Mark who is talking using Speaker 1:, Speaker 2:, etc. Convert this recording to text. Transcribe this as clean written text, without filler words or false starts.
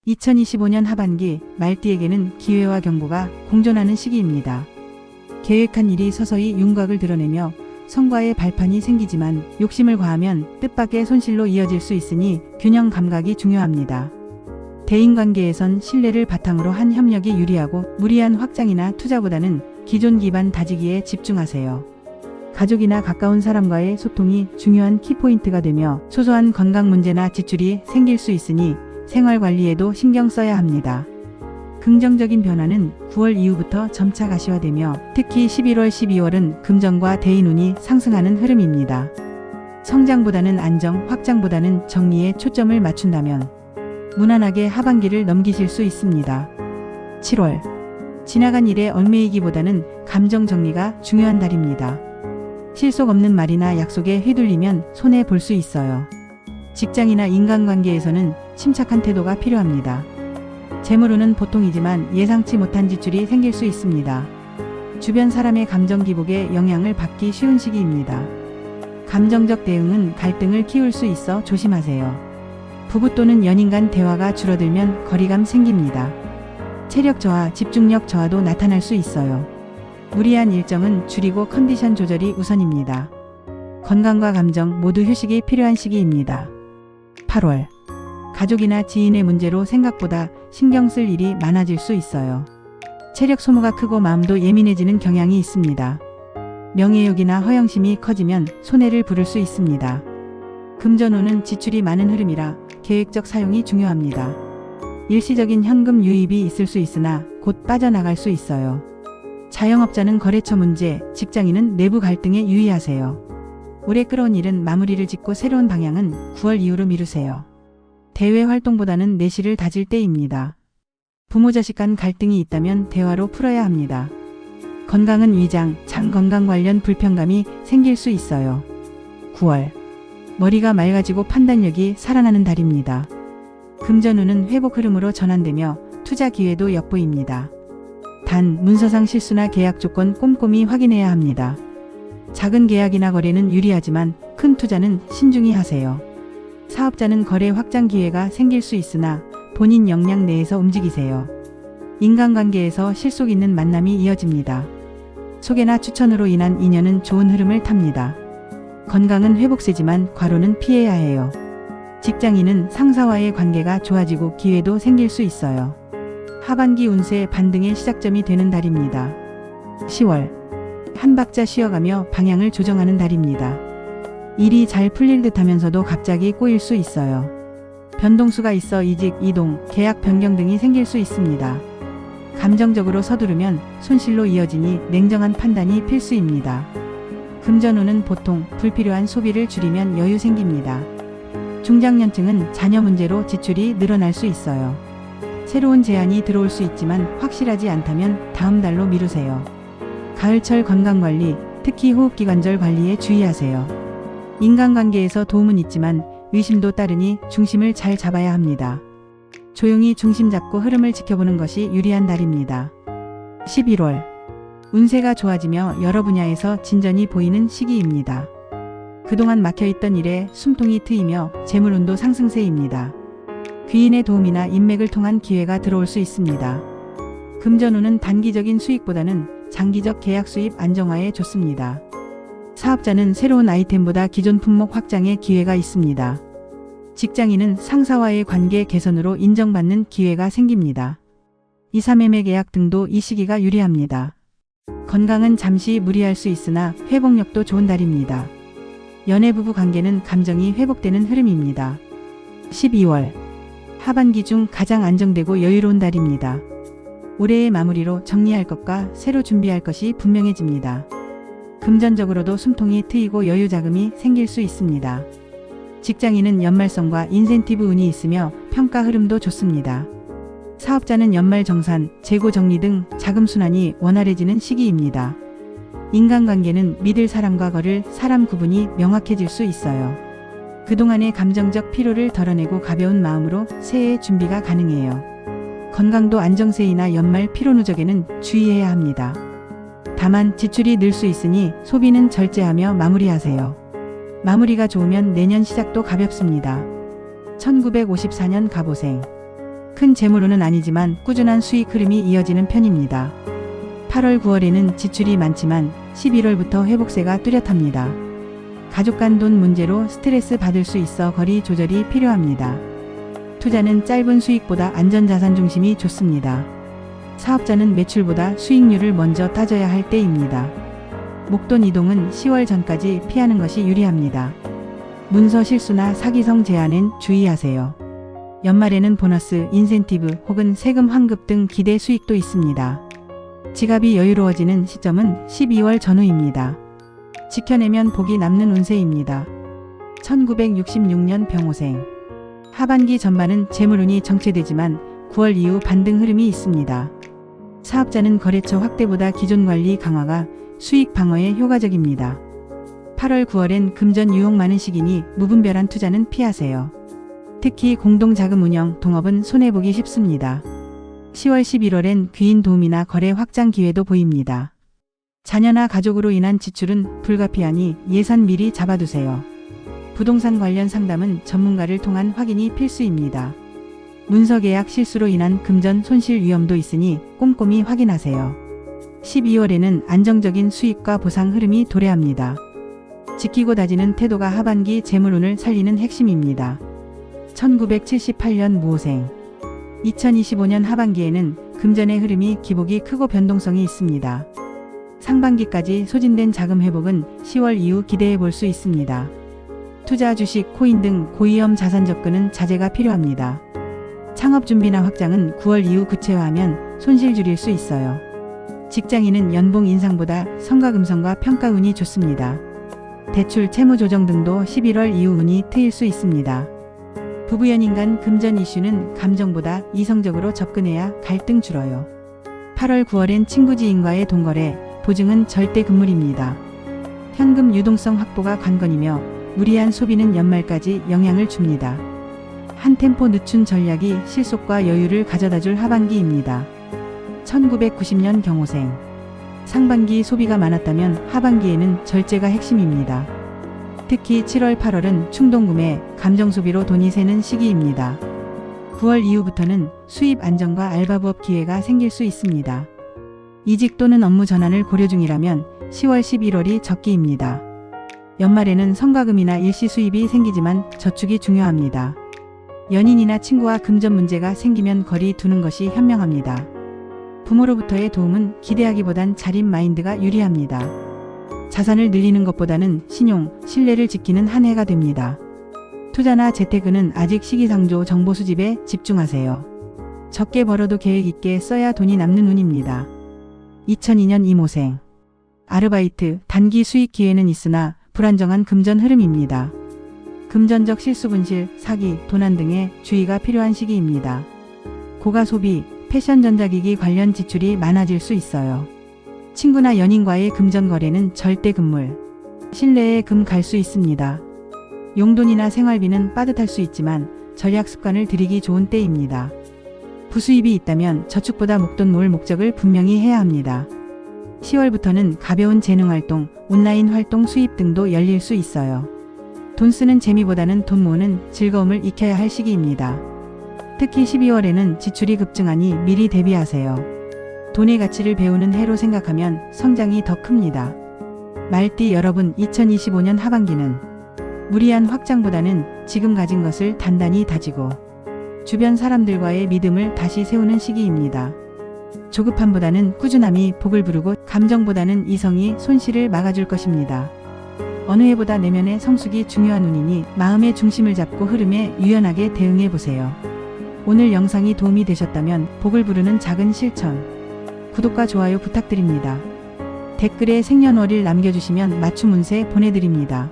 Speaker 1: 2025년 하반기 말띠에게는 기회와 경고가 공존하는 시기입니다. 계획한 일이 서서히 윤곽을 드러내며 성과의 발판이 생기지만 욕심을 과하면 뜻밖의 손실로 이어질 수 있으니 균형 감각이 중요합니다. 대인관계에선 신뢰를 바탕으로 한 협력이 유리하고 무리한 확장이나 투자보다는 기존 기반 다지기에 집중하세요. 가족이나 가까운 사람과의 소통이 중요한 키포인트가 되며 소소한 건강 문제나 지출이 생길 수 있으니 생활 관리에도 신경 써야 합니다. 긍정적인 변화는 9월 이후부터 점차 가시화되며 특히 11월, 12월은 금전과 대인운이 상승하는 흐름입니다. 성장보다는 안정, 확장보다는 정리에 초점을 맞춘다면 무난하게 하반기를 넘기실 수 있습니다. 7월. 지나간 일에 얽매이기보다는 감정 정리가 중요한 달입니다. 실속 없는 말이나 약속에 휘둘리면 손해 볼 수 있어요. 직장이나 인간관계에서는 침착한 태도가 필요합니다. 재물운은 보통이지만 예상치 못한 지출이 생길 수 있습니다. 주변 사람의 감정 기복에 영향을 받기 쉬운 시기입니다. 감정적 대응은 갈등을 키울 수 있어 조심하세요. 부부 또는 연인 간 대화가 줄어들면 거리감 생깁니다. 체력 저하, 집중력 저하도 나타날 수 있어요. 무리한 일정은 줄이고 컨디션 조절이 우선입니다. 건강과 감정 모두 휴식이 필요한 시기입니다. 8월. 가족이나 지인의 문제로 생각보다 신경 쓸 일이 많아질 수 있어요. 체력 소모가 크고 마음도 예민해지는 경향이 있습니다. 명예욕이나 허영심이 커지면 손해를 부를 수 있습니다. 금전운은 지출이 많은 흐름이라 계획적 사용이 중요합니다. 일시적인 현금 유입이 있을 수 있으나 곧 빠져나갈 수 있어요. 자영업자는 거래처 문제, 직장인은 내부 갈등에 유의하세요. 오래 끌어온 일은 마무리를 짓고 새로운 방향은 9월 이후로 미루세요. 대외 활동보다는 내실을 다질 때입니다. 부모 자식 간 갈등이 있다면 대화로 풀어야 합니다. 건강은 위장, 장 건강 관련 불편감이 생길 수 있어요. 9월. 머리가 맑아지고 판단력이 살아나는 달입니다. 금전운은 회복 흐름으로 전환되며 투자 기회도 엿보입니다. 단, 문서상 실수나 계약 조건 꼼꼼히 확인해야 합니다. 작은 계약이나 거래는 유리하지만 큰 투자는 신중히 하세요. 사업자는 거래 확장 기회가 생길 수 있으나 본인 역량 내에서 움직이세요. 인간관계에서 실속 있는 만남이 이어집니다. 소개나 추천으로 인한 인연은 좋은 흐름을 탑니다. 건강은 회복세지만 과로는 피해야 해요. 직장인은 상사와의 관계가 좋아지고 기회도 생길 수 있어요. 하반기 운세 반등의 시작점이 되는 달입니다. 10월. 한 박자 쉬어가며 방향을 조정하는 달입니다. 일이 잘 풀릴 듯 하면서도 갑자기 꼬일 수 있어요. 변동수가 있어 이직, 이동, 계약 변경 등이 생길 수 있습니다. 감정적으로 서두르면 손실로 이어지니 냉정한 판단이 필수입니다. 금전운은 보통 불필요한 소비를 줄이면 여유 생깁니다. 중장년층은 자녀 문제로 지출이 늘어날 수 있어요. 새로운 제안이 들어올 수 있지만 확실하지 않다면 다음 달로 미루세요. 가을철 건강관리, 특히 호흡기관절 관리에 주의하세요. 인간관계에서 도움은 있지만 의심도 따르니 중심을 잘 잡아야 합니다. 조용히 중심 잡고 흐름을 지켜보는 것이 유리한 달입니다. 11월. 운세가 좋아지며 여러 분야에서 진전이 보이는 시기입니다. 그동안 막혀있던 일에 숨통이 트이며 재물운도 상승세입니다. 귀인의 도움이나 인맥을 통한 기회가 들어올 수 있습니다. 금전운은 단기적인 수익보다는 장기적 계약 수입 안정화에 좋습니다. 사업자는 새로운 아이템보다 기존 품목 확장의 기회가 있습니다. 직장인은 상사와의 관계 개선으로 인정받는 기회가 생깁니다. 2, 3매매 계약 등도 이 시기가 유리합니다. 건강은 잠시 무리할 수 있으나 회복력도 좋은 달입니다. 연애 부부 관계는 감정이 회복되는 흐름입니다. 12월. 하반기 중 가장 안정되고 여유로운 달입니다. 올해의 마무리로 정리할 것과 새로 준비할 것이 분명해집니다. 금전적으로도 숨통이 트이고 여유 자금이 생길 수 있습니다. 직장인은 연말성과 인센티브 운이 있으며 평가 흐름도 좋습니다. 사업자는 연말 정산, 재고 정리 등 자금 순환이 원활해지는 시기입니다. 인간관계는 믿을 사람과 거를 사람 구분이 명확해질 수 있어요. 그동안의 감정적 피로를 덜어내고 가벼운 마음으로 새해 준비가 가능해요. 건강도 안정세이나 연말 피로 누적에는 주의해야 합니다. 다만 지출이 늘 수 있으니 소비는 절제하며 마무리하세요. 마무리가 좋으면 내년 시작도 가볍습니다. 1954년 갑오생. 큰 재물운은 아니지만 꾸준한 수익 흐름이 이어지는 편입니다. 8월, 9월에는 지출이 많지만 11월부터 회복세가 뚜렷합니다. 가족 간 돈 문제로 스트레스 받을 수 있어 거리 조절이 필요합니다. 투자는 짧은 수익보다 안전자산 중심이 좋습니다. 사업자는 매출보다 수익률을 먼저 따져야 할 때입니다. 목돈 이동은 10월 전까지 피하는 것이 유리합니다. 문서 실수나 사기성 제한엔 주의하세요. 연말에는 보너스, 인센티브 혹은 세금 환급 등 기대 수익도 있습니다. 지갑이 여유로워지는 시점은 12월 전후입니다. 지켜내면 복이 남는 운세입니다. 1966년 병호생. 하반기 전반은 재물운이 정체되지만 9월 이후 반등 흐름이 있습니다. 사업자는 거래처 확대보다 기존 관리 강화가 수익 방어에 효과적입니다. 8월, 9월엔 금전 유혹 많은 시기니 무분별한 투자는 피하세요. 특히 공동자금 운영, 동업은 손해보기 쉽습니다. 10월, 11월엔 귀인 도움이나 거래 확장 기회도 보입니다. 자녀나 가족으로 인한 지출은 불가피하니 예산 미리 잡아두세요. 부동산 관련 상담은 전문가를 통한 확인이 필수입니다. 문서 계약 실수로 인한 금전 손실 위험도 있으니 꼼꼼히 확인하세요. 12월에는 안정적인 수익과 보상 흐름이 도래합니다. 지키고 다지는 태도가 하반기 재물운을 살리는 핵심입니다. 1978년 무호생. 2025년 하반기에는 금전의 흐름이 기복이 크고 변동성이 있습니다. 상반기까지 소진된 자금 회복은 10월 이후 기대해 볼 수 있습니다. 투자, 주식, 코인 등 고위험 자산 접근은 자제가 필요합니다. 창업 준비나 확장은 9월 이후 구체화하면 손실 줄일 수 있어요. 직장인은 연봉 인상보다 성과금성과 평가운이 좋습니다. 대출, 채무 조정 등도 11월 이후 운이 트일 수 있습니다. 부부 연인 간 금전 이슈는 감정보다 이성적으로 접근해야 갈등 줄어요. 8월, 9월엔 친구 지인과의 돈거래, 보증은 절대 금물입니다. 현금 유동성 확보가 관건이며 무리한 소비는 연말까지 영향을 줍니다. 한 템포 늦춘 전략이 실속과 여유를 가져다줄 하반기입니다. 1990년 경호생. 상반기 소비가 많았다면 하반기에는 절제가 핵심입니다. 특히 7월, 8월은 충동구매, 감정소비로 돈이 새는 시기입니다. 9월 이후부터는 수입 안정과 알바부업 기회가 생길 수 있습니다. 이직 또는 업무 전환을 고려 중이라면 10월, 11월이 적기입니다. 연말에는 성과금이나 일시 수입이 생기지만 저축이 중요합니다. 연인이나 친구와 금전 문제가 생기면 거리 두는 것이 현명합니다. 부모로부터의 도움은 기대하기보단 자립 마인드가 유리합니다. 자산을 늘리는 것보다는 신용, 신뢰를 지키는 한 해가 됩니다. 투자나 재테크는 아직 시기상조 정보 수집에 집중하세요. 적게 벌어도 계획 있게 써야 돈이 남는 운입니다. 2002년 이모생. 아르바이트, 단기 수익 기회는 있으나 불안정한 금전 흐름입니다. 금전적 실수 분실, 사기, 도난 등의 주의가 필요한 시기입니다. 고가 소비, 패션 전자기기 관련 지출이 많아질 수 있어요. 친구나 연인과의 금전 거래는 절대 금물. 신뢰에 금 갈 수 있습니다. 용돈이나 생활비는 빠듯할 수 있지만 절약 습관을 들이기 좋은 때입니다. 부수입이 있다면 저축보다 목돈 모을 목적을 분명히 해야 합니다. 10월부터는 가벼운 재능활동, 온라인 활동 수입 등도 열릴 수 있어요. 돈 쓰는 재미보다는 돈 모으는 즐거움을 익혀야 할 시기입니다. 특히 12월에는 지출이 급증하니 미리 대비하세요. 돈의 가치를 배우는 해로 생각하면 성장이 더 큽니다. 말띠 여러분, 2025년 하반기는 무리한 확장보다는 지금 가진 것을 단단히 다지고 주변 사람들과의 믿음을 다시 세우는 시기입니다. 조급함보다는 꾸준함이 복을 부르고 감정보다는 이성이 손실을 막아줄 것입니다. 어느 해보다 내면의 성숙이 중요한 운이니 마음의 중심을 잡고 흐름에 유연하게 대응해 보세요. 오늘 영상이 도움이 되셨다면 복을 부르는 작은 실천, 구독과 좋아요 부탁드립니다. 댓글에 생년월일 남겨주시면 맞춤 운세 보내드립니다.